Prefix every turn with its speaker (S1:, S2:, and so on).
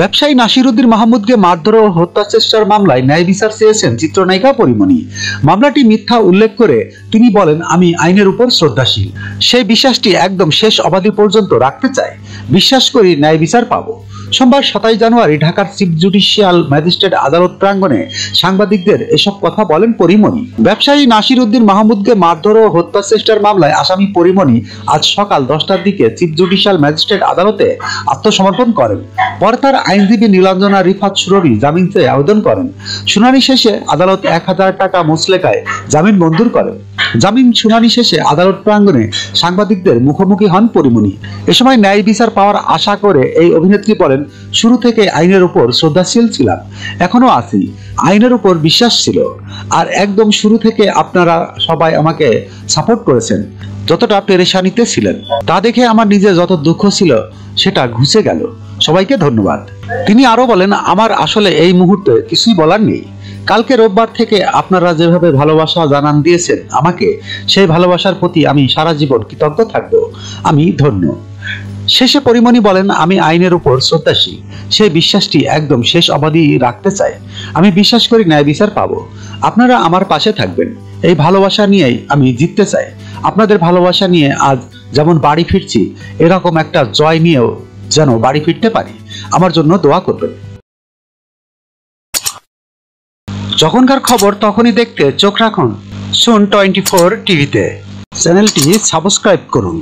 S1: ব্যবসায়ী নাসিরউদ্দিন মাহমুদকে মারধর ও হত্যা চেষ্টার মামলায় ন্যায় বিচার চেয়েছেন চিত্রনায়িকা পরীমনি। মামলাটি মিথ্যা উল্লেখ করে তিনি বলেন, আমি আইনের উপর শ্রদ্ধাশীল, সেই বিশ্বাসটি একদম শেষ অবধি পর্যন্ত রাখতে চাই। বিশ্বাস করি ন্যায় বিচার পাবো। সোমবার 27 জানুয়ারি ঢাকার চিফ জুডিশিয়াল ম্যাজিস্ট্রেট আদালত প্রাঙ্গণে সাংবাদিকদের এসব কথা বলেন পরীমনি। ব্যবসায়ী নাসিরউদ্দিন মাহমুদকে মারধর ও হত্যা চেষ্টার মামলায় আসামি পরীমনি আজ সকাল 10টার দিকে চিফ জুডিশিয়াল ম্যাজিস্ট্রেট আদালতে আত্মসমর্পণ করেন। পরে তার আইনজীবী নীলাঞ্জনা রিফাত সুরভি জামিন চেয়ে আবেদন করেন। শুনানি শেষে আদালত 1000 টাকা মুচলেকায় জামিন মঞ্জুর করেন। জামিন শুনানি শেষে আদালত প্রাঙ্গণে সাংবাদিকদের মুখোমুখি হন পরীমনি। এ সময় ন্যায় বিচার পাওয়ার আশা করে এই অভিনেত্রী বলেন, শুরু থেকে আইনের উপর শ্রদ্ধাশীল ছিলাম, এখনো আছি। আইনের উপর বিশ্বাস ছিল, আর একদম শুরু থেকে আপনারা সবাই আমাকে সাপোর্ট করেছেন। যতটা পেরেশানিতে ছিলেন তা দেখে আমার নিজের যত দুঃখ ছিল সেটা ঘুচে গেল। সবাইকে ধন্যবাদ। তিনি আরো বলেন, আমার আসলে এই মুহূর্তে কিছুই বলার নেই। কালকে রোববার থেকে আপনারা যেভাবে ভালোবাসা জানান দিয়েছেন আমাকে, সেই ভালোবাসার প্রতি আমি সারা জীবন কৃতজ্ঞ থাকবো। আমি ধন্য। শেষে পরীমনি বলেন, আমি আইনের উপর শ্রদ্ধাশীল, সেই বিশ্বাসটি একদম শেষ অবধি রাখতে চাই। আমি বিশ্বাস করি ন্যায় বিচার পাবো। আপনারা আমার পাশে থাকবেন। এই ভালোবাসা নিয়েই আমি জিততে চাই। আপনাদের ভালোবাসা নিয়ে আজ যেমন বাড়ি ফিরছি, এরকম একটা জয় নিয়েও যেন বাড়ি ফিরতে পারি। আমার জন্য দোয়া করবেন। যখনকার খবর তখনই দেখতে চোখ রাখুন সুন 24 টিভিতে। চ্যানেলটি সাবস্ক্রাইব করুন।